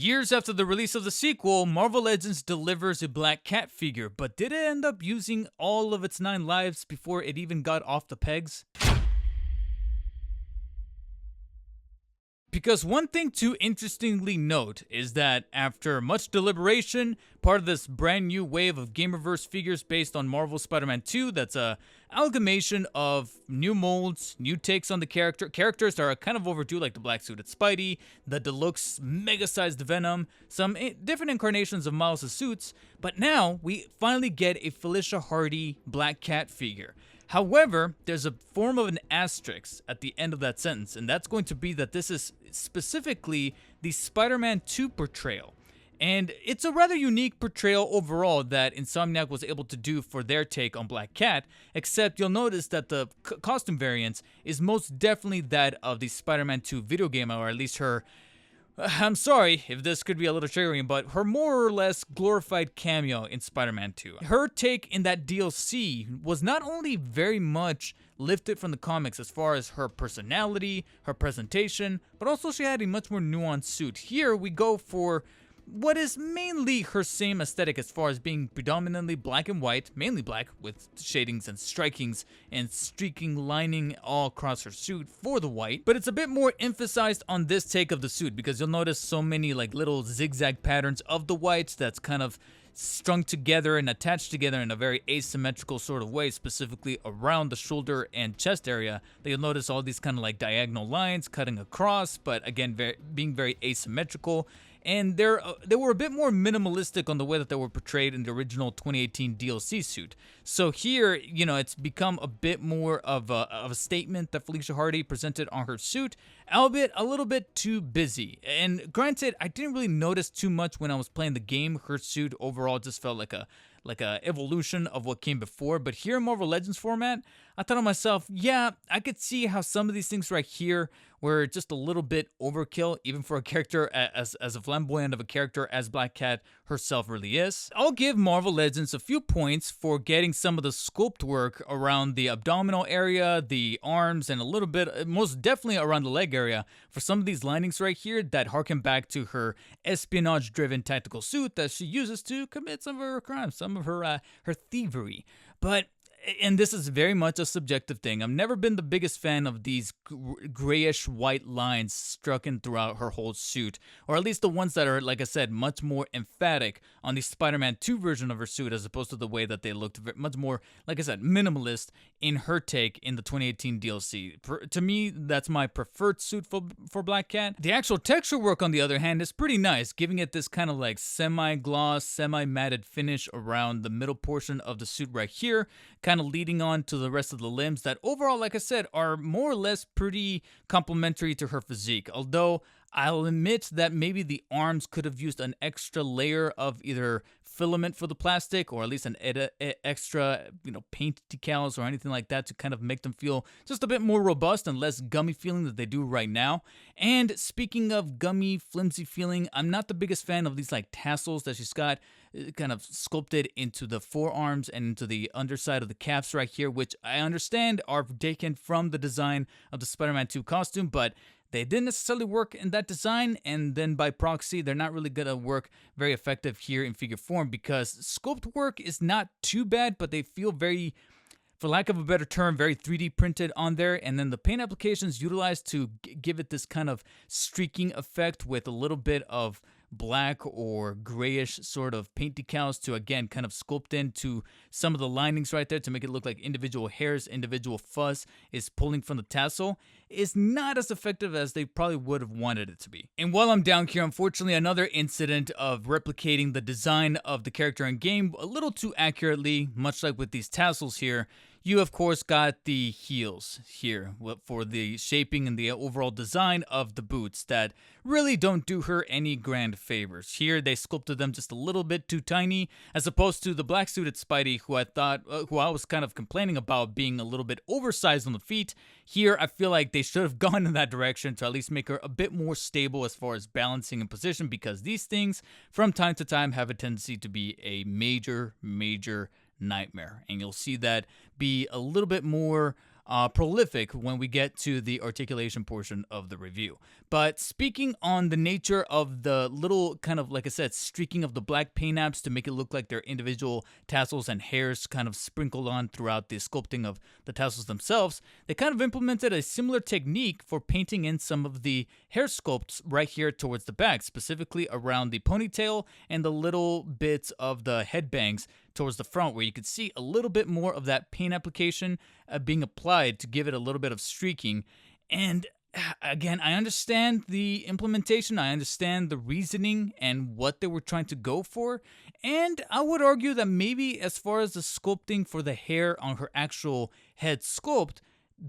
Years after the release of the sequel, Marvel Legends delivers a Black Cat figure, but did it end up using all of its 9 lives before it even got off the pegs? Because one thing to interestingly note is that after much deliberation, part of this brand new wave of Gamerverse figures based on Marvel Spider-Man 2, that's a amalgamation of new molds, new takes on the characters that are kind of overdue, like the black suited Spidey, the deluxe mega-sized Venom, some different incarnations of Miles' suits, but now we finally get a Felicia Hardy Black Cat figure. However, there's a form of an asterisk at the end of that sentence, and that's going to be that this is specifically the Spider-Man 2 portrayal. And it's a rather unique portrayal overall that Insomniac was able to do for their take on Black Cat, except you'll notice that the costume variance is most definitely that of the Spider-Man 2 video game, or at least her, I'm sorry if this could be a little triggering, but her more or less glorified cameo in Spider-Man 2. Her take in that DLC was not only very much lifted from the comics as far as her personality, her presentation, but also she had a much more nuanced suit. Here we go for what is mainly her same aesthetic as far as being predominantly black and white, mainly black with shadings and strikings and streaking lining all across her suit for the white, but it's a bit more emphasized on this take of the suit because you'll notice so many like little zigzag patterns of the whites that's kind of strung together and attached together in a very asymmetrical sort of way, specifically around the shoulder and chest area. That you'll notice all these kind of like diagonal lines cutting across, but again, being very asymmetrical. And they were a bit more minimalistic on the way that they were portrayed in the original 2018 DLC suit. So here, you know, it's become a bit more of a statement that Felicia Hardy presented on her suit, albeit a little bit too busy. And granted, I didn't really notice too much when I was playing the game. Her suit overall just felt like a evolution of what came before. But here in Marvel Legends format, I thought to myself, yeah, I could see how some of these things right here were just a little bit overkill, even for a character as a flamboyant of a character as Black Cat herself really is. I'll give Marvel Legends a few points for getting some of the sculpt work around the abdominal area, the arms, and a little bit, most definitely around the leg area, for some of these linings right here that harken back to her espionage-driven tactical suit that she uses to commit some of her crimes, some of her thievery. But and this is very much a subjective thing. I've never been the biggest fan of these grayish white lines struck in throughout her whole suit, or at least the ones that are, like I said, much more emphatic on the Spider-Man 2 version of her suit as opposed to the way that they looked much more, like I said, minimalist in her take in the 2018 DLC. To me, that's my preferred suit for Black Cat. The actual texture work, on the other hand, is pretty nice, giving it this kind of like semi-gloss, semi-matted finish around the middle portion of the suit right here, kind of leading on to the rest of the limbs that overall, like I said, are more or less pretty complementary to her physique. Although I'll admit that maybe the arms could have used an extra layer of either filament for the plastic or at least an extra, paint decals or anything like that to kind of make them feel just a bit more robust and less gummy feeling that they do right now. And speaking of gummy, flimsy feeling, I'm not the biggest fan of these like tassels that she's got kind of sculpted into the forearms and into the underside of the calves right here, which I understand are taken from the design of the Spider-Man 2 costume, but they didn't necessarily work in that design, and then by proxy, they're not really gonna work very effective here in figure form because sculpt work is not too bad, but they feel very, for lack of a better term, very 3D printed on there, and then the paint applications utilized to give it this kind of streaking effect with a little bit of black or grayish sort of paint decals to again kind of sculpt into some of the linings right there to make it look like individual hairs, individual fuzz is pulling from the tassel, is not as effective as they probably would have wanted it to be. And while I'm down here, unfortunately, another incident of replicating the design of the character in game a little too accurately, much like with these tassels here. You, of course, got the heels here for the shaping and the overall design of the boots that really don't do her any grand favors. Here, they sculpted them just a little bit too tiny, as opposed to the black-suited Spidey, who I was kind of complaining about being a little bit oversized on the feet. Here, I feel like they should have gone in that direction to at least make her a bit more stable as far as balancing and position, because these things, from time to time, have a tendency to be a major nightmare, and you'll see that be a little bit more prolific when we get to the articulation portion of the review. But speaking on the nature of the little kind of, like I said, streaking of the black paint apps to make it look like they're individual tassels and hairs kind of sprinkled on throughout the sculpting of the tassels themselves, they kind of implemented a similar technique for painting in some of the hair sculpts right here towards the back, specifically around the ponytail and the little bits of the headbangs towards the front, where you could see a little bit more of that paint application being applied to give it a little bit of streaking. And again, I understand the implementation, I understand the reasoning and what they were trying to go for, and I would argue that maybe as far as the sculpting for the hair on her actual head sculpt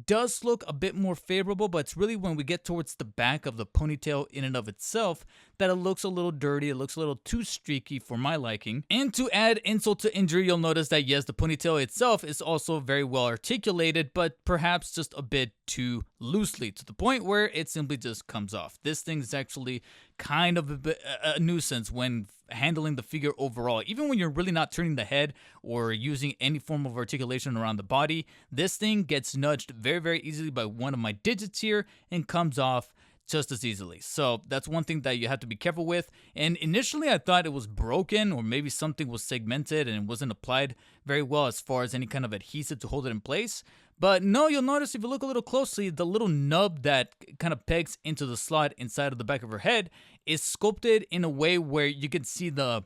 does look a bit more favorable, but it's really when we get towards the back of the ponytail in and of itself that it looks a little dirty, it looks a little too streaky for my liking. And to add insult to injury, you'll notice that yes, the ponytail itself is also very well articulated, but perhaps just a bit too loosely, to the point where it simply just comes off. This thing is actually kind of a nuisance when handling the figure overall. Even when you're really not turning the head or using any form of articulation around the body, this thing gets nudged very, very easily by one of my digits here and comes off just as easily. So that's one thing that you have to be careful with. And initially I thought it was broken, or maybe something was segmented and it wasn't applied very well as far as any kind of adhesive to hold it in place. But no, you'll notice if you look a little closely, the little nub that kind of pegs into the slot inside of the back of her head is sculpted in a way where you can see the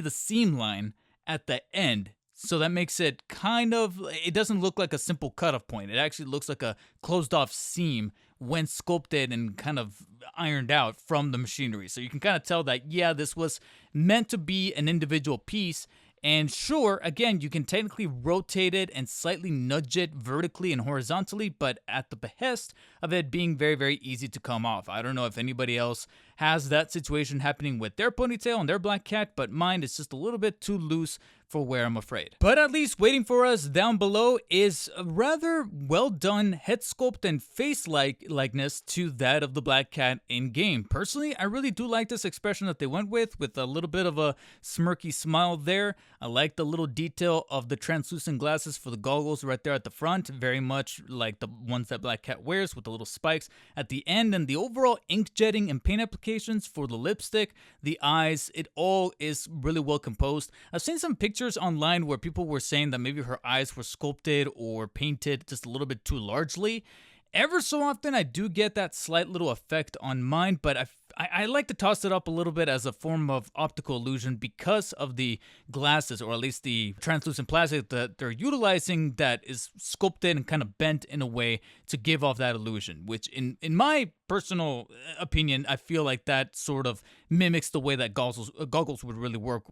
seam line at the end. So that makes it kind of, it doesn't look like a simple cutoff point. It actually looks like a closed off seam when sculpted and kind of ironed out from the machinery. So you can kind of tell that, yeah, this was meant to be an individual piece. And sure, again, you can technically rotate it and slightly nudge it vertically and horizontally, but at the behest of it being very, very easy to come off. I don't know if anybody else has that situation happening with their ponytail and their black cat, but mine is just a little bit too loose for wear, I'm afraid. But at least waiting for us down below is a rather well done head sculpt and face likeness to that of the black cat in game. Personally, I really do like this expression that they went with a little bit of a smirky smile there. I like the little detail of the translucent glasses for the goggles right there at the front, very much like the ones that black cat wears with the little spikes at the end, and the overall ink jetting and paint applications for the lipstick, the eyes, it all is really well composed. I've seen some pictures online where people were saying that maybe her eyes were sculpted or painted just a little bit too largely. Ever so often, I do get that slight little effect on mine, but I like to toss it up a little bit as a form of optical illusion because of the glasses, or at least the translucent plastic that they're utilizing that is sculpted and kind of bent in a way to give off that illusion, which in my personal opinion, I feel like that sort of mimics the way that goggles would really work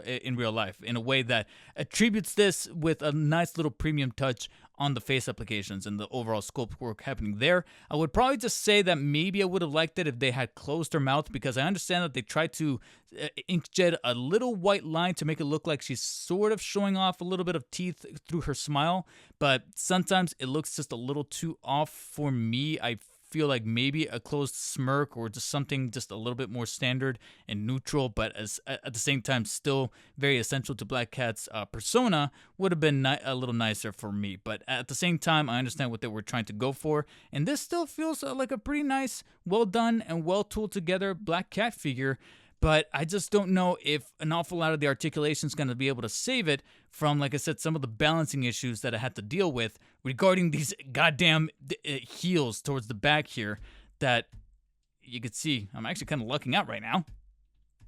in real life, in a way that attributes this with a nice little premium touch on the face applications and the overall sculpt work happening there. I would probably just say that maybe I would have liked it if they had closed her mouth, because I understand that they tried to inkjet a little white line to make it look like she's sort of showing off a little bit of teeth through her smile, but sometimes it looks just a little too off for me. I feel like maybe a closed smirk or just something just a little bit more standard and neutral, but at the same time still very essential to Black Cat's persona would have been a little nicer for me. But at the same time, I understand what they were trying to go for, and this still feels like a pretty nice, well done and well tooled together Black Cat figure. But I just don't know if an awful lot of the articulation is going to be able to save it from, like I said, some of the balancing issues that I had to deal with regarding these goddamn heels towards the back here that you could see. I'm actually kind of lucking out right now.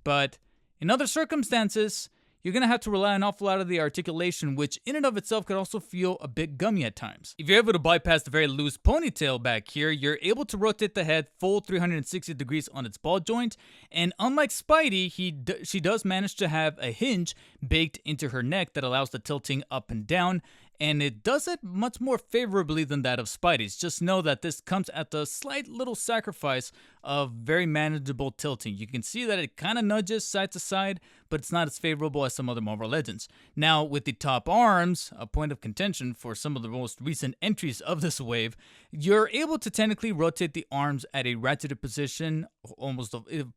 But in other circumstances, you're going to have to rely on an awful lot of the articulation, which in and of itself could also feel a bit gummy at times. If you're able to bypass the very loose ponytail back here, you're able to rotate the head full 360 degrees on its ball joint, and unlike Spidey, she does manage to have a hinge baked into her neck that allows the tilting up and down, and it does it much more favorably than that of Spidey's. Just know that this comes at the slight little sacrifice of very manageable tilting. You can see that it kind of nudges side to side, but it's not as favorable as some other Marvel Legends. Now, with the top arms, a point of contention for some of the most recent entries of this wave, you're able to technically rotate the arms at a ratcheted position,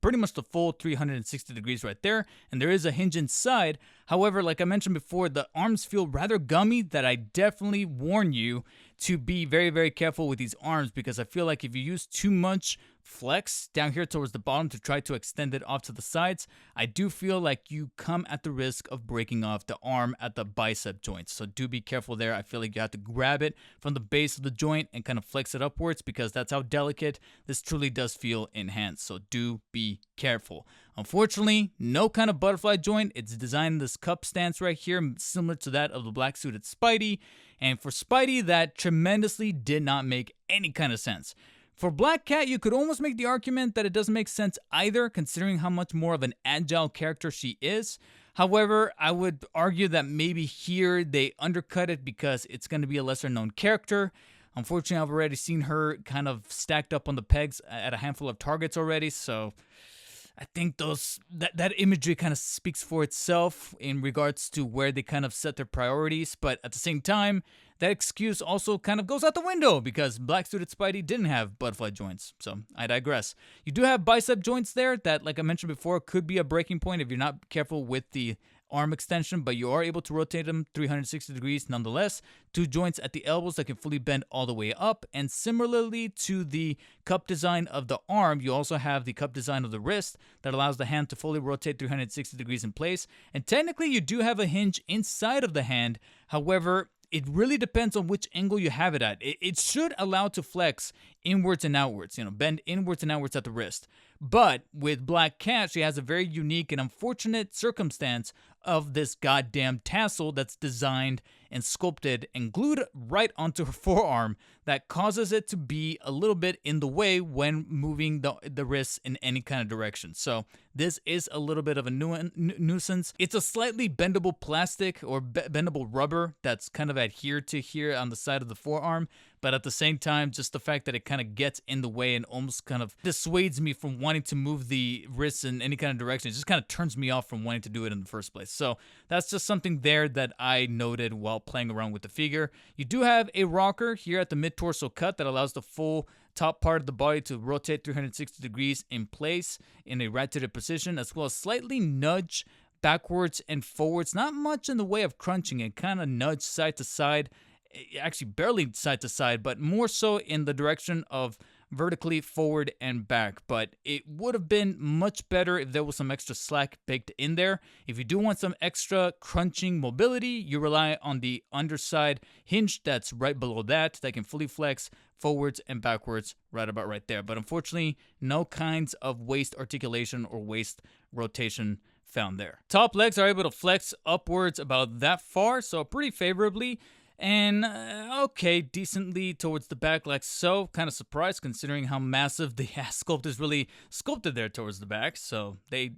pretty much the full 360 degrees right there, and there is a hinge inside. However, like I mentioned before, the arms feel rather gummy, that I definitely warn you to be very, very careful with these arms, because I feel like if you use too much flex down here towards the bottom to try to extend it off to the sides, I do feel like you come at the risk of breaking off the arm at the bicep joints. So do be careful there. I feel like you have to grab it from the base of the joint and kind of flex it upwards, because that's how delicate this truly does feel in hands. So do be careful. Unfortunately, no kind of butterfly joint. It's designed in this cup stance right here, similar to that of the black suited Spidey. And for Spidey, that tremendously did not make any kind of sense. For Black Cat, you could almost make the argument that it doesn't make sense either, considering how much more of an agile character she is. However, I would argue that maybe here they undercut it because it's going to be a lesser known character. Unfortunately, I've already seen her kind of stacked up on the pegs at a handful of targets already, so I think that imagery kind of speaks for itself in regards to where they kind of set their priorities. But at the same time, that excuse also kind of goes out the window because black suited Spidey didn't have butterfly joints. So I digress. You do have bicep joints there that, like I mentioned before, could be a breaking point if you're not careful with the arm extension, but you are able to rotate them 360 degrees nonetheless. Two joints at the elbows that can fully bend all the way up. And similarly to the cup design of the arm, you also have the cup design of the wrist that allows the hand to fully rotate 360 degrees in place. And technically you do have a hinge inside of the hand. However, it really depends on which angle you have it at. It should allow to flex inwards and outwards, bend inwards and outwards at the wrist. But with Black Cat, she has a very unique and unfortunate circumstance of this goddamn tassel that's designed and sculpted and glued right onto her forearm that causes it to be a little bit in the way when moving the wrists in any kind of direction. So this is a little bit of a nuisance. It's a slightly bendable plastic or bendable rubber that's kind of adhered to here on the side of the forearm. But at the same time, just the fact that it kind of gets in the way and almost kind of dissuades me from wanting to move the wrists in any kind of direction. It just kind of turns me off from wanting to do it in the first place. So that's just something there that I noted while playing around with the figure. You do have a rocker here at the mid-torso cut that allows the full top part of the body to rotate 360 degrees in place in a rotated position, as well as slightly nudge backwards and forwards. Not much in the way of crunching it, kind of nudge side to side. Actually barely side to side, but more so in the direction of vertically forward and back. But it would have been much better if there was some extra slack baked in there. If you do want some extra crunching mobility, you rely on the underside hinge that's right below that can fully flex forwards and backwards right about right there. But unfortunately, no kinds of waist articulation or waist rotation found there. Top legs are able to flex upwards about that far, so pretty favorably. And okay, decently towards the back like so. Kind of surprised considering how massive the ass sculpt is really sculpted there towards the back. So they,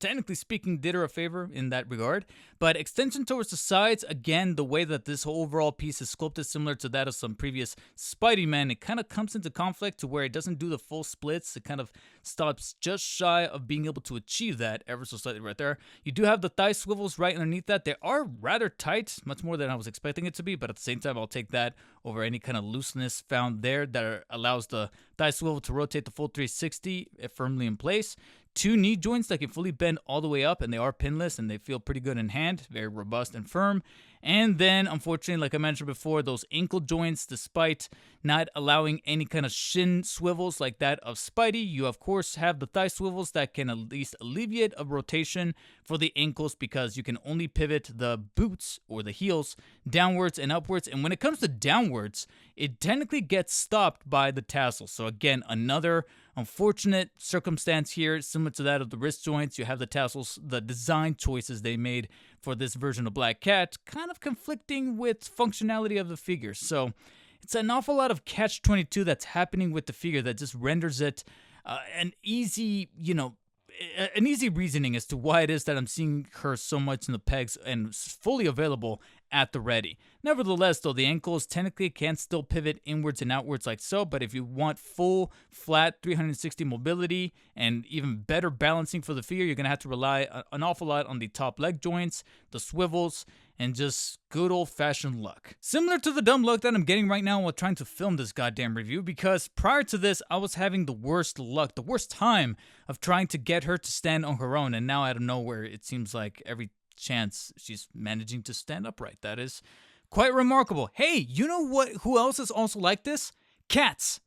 technically speaking, did her a favor in that regard. But extension towards the sides, again, the way that this whole overall piece is sculpted similar to that of some previous Spidey-Man, it kind of comes into conflict to where it doesn't do the full splits. It kind of stops just shy of being able to achieve that ever so slightly right there. You do have the thigh swivels right underneath that. They are rather tight, much more than I was expecting it to be. But at the same time, I'll take that over any kind of looseness found there that allows the thigh swivel to rotate the full 360 firmly in place. Two knee joints that can fully bend all the way up, and they are pinless, and they feel pretty good in hand, very robust and firm. And then, unfortunately, like I mentioned before, those ankle joints, despite not allowing any kind of shin swivels like that of Spidey, you of course have the thigh swivels that can at least alleviate a rotation for the ankles, because you can only pivot the boots or the heels downwards and upwards. And when it comes to downwards, it technically gets stopped by the tassel. So again, another unfortunate circumstance here, similar to that of the wrist joints. You have the tassels, the design choices they made for this version of Black Cat, kind of conflicting with functionality of the figure. So it's an awful lot of catch-22 that's happening with the figure that just renders it an easy, an easy reasoning as to why it is that I'm seeing her so much in the pegs and fully available at the ready. Nevertheless, though, the ankles technically can still pivot inwards and outwards like so, but if you want full, flat 360 mobility and even better balancing for the figure, you're going to have to rely an awful lot on the top leg joints, the swivels, and just good old-fashioned luck. Similar to the dumb luck that I'm getting right now while trying to film this goddamn review, because prior to this, I was having the worst luck, the worst time of trying to get her to stand on her own, and now out of nowhere, it seems like every chance she's managing to stand upright. That is Quite remarkable. Hey, you know what? Who else is also like this? Cats.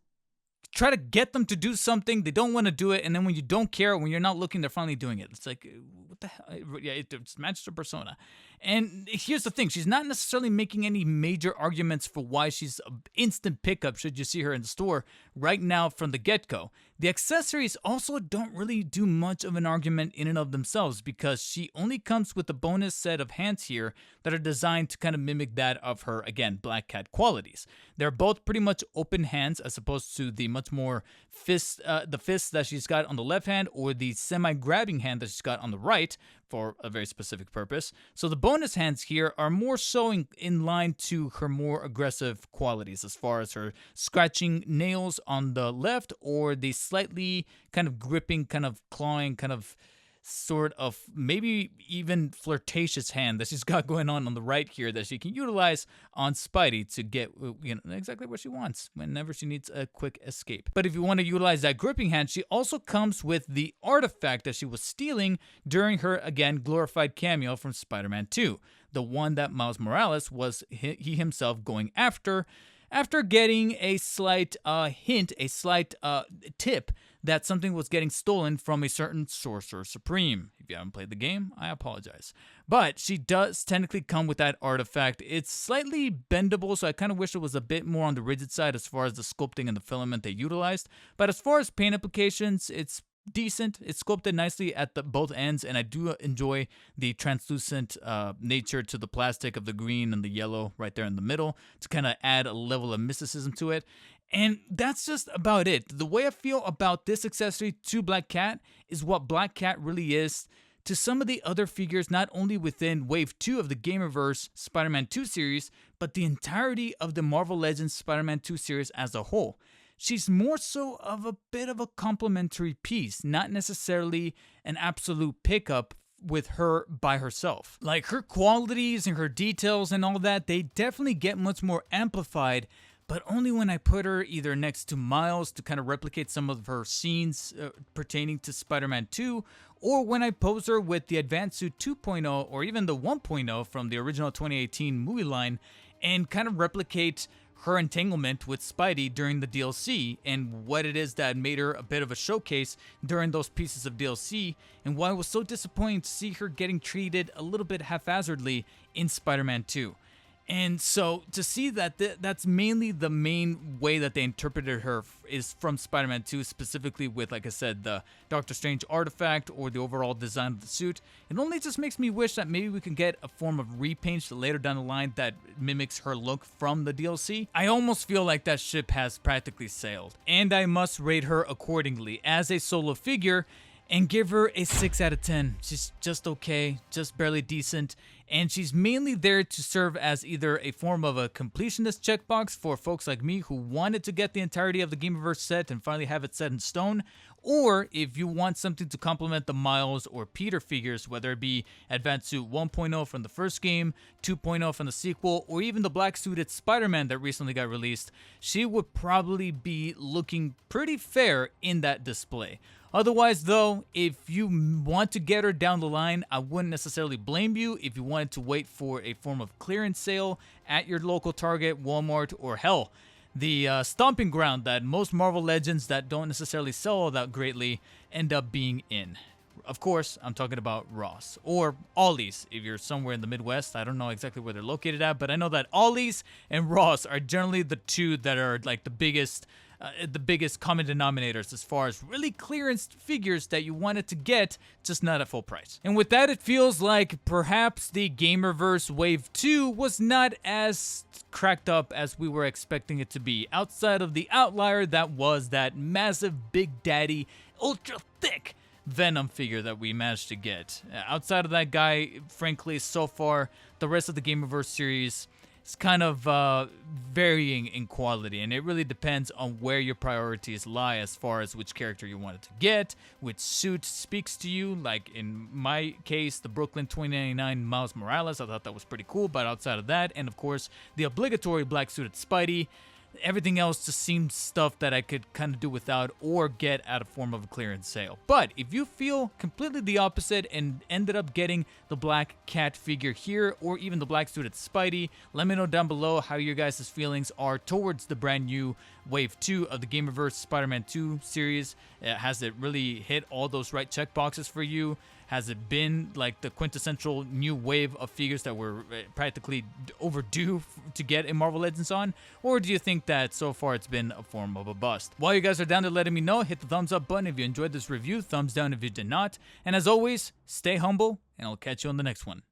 Try to get them to do something, they don't want to do it, and then when you don't care, when you're not looking, they're finally doing it. It's like, what the hell? Yeah, it's matched to persona. And here's the thing, she's not necessarily making any major arguments for why she's an instant pickup should you see her in the store right now from the get-go. The accessories also don't really do much of an argument in and of themselves, because she only comes with a bonus set of hands here that are designed to kind of mimic that of her, again, Black Cat qualities. They're both pretty much open hands as opposed to the much more the fist that she's got on the left hand, or the semi-grabbing hand that she's got on the right for a very specific purpose. So the bonus hands here are more so in line to her more aggressive qualities, as far as her scratching nails on the left, or the slightly kind of gripping, kind of clawing, kind of sort of maybe even flirtatious hand that she's got going on the right here that she can utilize on Spidey to get, you know, exactly what she wants whenever she needs a quick escape. But if you want to utilize that gripping hand, she also comes with the artifact that she was stealing during her, again, glorified cameo from Spider-Man 2, the one that Miles Morales was he himself going after getting a slight hint, a slight tip that something was getting stolen from a certain Sorcerer Supreme. If you haven't played the game, I apologize. But she does technically come with that artifact. It's slightly bendable, so I kind of wish it was a bit more on the rigid side as far as the sculpting and the filament they utilized. But as far as paint applications, it's decent. It's sculpted nicely at both ends, and I do enjoy the translucent nature to the plastic of the green and the yellow right there in the middle to kind of add a level of mysticism to it. And that's just about it. The way I feel about this accessory to Black Cat is what Black Cat really is to some of the other figures, not only within Wave 2 of the Gamerverse Spider-Man 2 series, but the entirety of the Marvel Legends Spider-Man 2 series as a whole. She's more so of a bit of a complementary piece, not necessarily an absolute pickup with her by herself. Like, her qualities and her details and all that, they definitely get much more amplified, but only when I put her either next to Miles to kind of replicate some of her scenes pertaining to Spider-Man 2, or when I pose her with the Advanced Suit 2.0 or even the 1.0 from the original 2018 movie line and kind of replicate her entanglement with Spidey during the DLC and what it is that made her a bit of a showcase during those pieces of DLC, and why it was so disappointing to see her getting treated a little bit haphazardly in Spider-Man 2. And so to see that that's mainly the main way that they interpreted her is from Spider-Man 2, specifically with, like I said, the Doctor Strange artifact or the overall design of the suit. It only just makes me wish that maybe we can get a form of repaint later down the line that mimics her look from the DLC. I almost feel like that ship has practically sailed, and I must rate her accordingly as a solo figure and give her a 6 out of 10. She's just okay, just barely decent, and she's mainly there to serve as either a form of a completionist checkbox for folks like me who wanted to get the entirety of the Gamerverse set and finally have it set in stone, or if you want something to complement the Miles or Peter figures, whether it be Advanced Suit 1.0 from the first game, 2.0 from the sequel, or even the black suited Spider-Man that recently got released, she would probably be looking pretty fair in that display. Otherwise, though, if you want to get her down the line, I wouldn't necessarily blame you if you wanted to wait for a form of clearance sale at your local Target, Walmart, or hell, the stomping ground that most Marvel Legends that don't necessarily sell all that greatly end up being in. Of course, I'm talking about Ross or Ollie's if you're somewhere in the Midwest. I don't know exactly where they're located at, but I know that Ollie's and Ross are generally the two that are like the biggest common denominators as far as really clearance figures that you wanted to get, just not at full price. And with that, it feels like perhaps the Gamerverse Wave 2 was not as cracked up as we were expecting it to be, outside of the outlier that was that massive Big Daddy, ultra thick Venom figure that we managed to get. Outside of that guy, frankly, so far, the rest of the Gamerverse series is kind of varying in quality, and it really depends on where your priorities lie as far as which character you wanted to get, which suit speaks to you. Like in my case, the Brooklyn 2099 Miles Morales, I thought that was pretty cool, but outside of that, and of course, the obligatory black suited Spidey, everything else just seemed stuff that I could kind of do without or get at a form of a clearance sale. But if you feel completely the opposite and ended up getting the Black Cat figure here, or even the black suited Spidey, let me know down below how your guys' feelings are towards the brand new Wave 2 of the Gamerverse Spider-Man 2 series. Has it really hit all those right checkboxes for you? Has it been like the quintessential new wave of figures that were practically overdue to get a Marvel Legends on? Or do you think that so far it's been a form of a bust? While you guys are down there letting me know, hit the thumbs up button if you enjoyed this review, thumbs down if you did not. And as always, stay humble, and I'll catch you on the next one.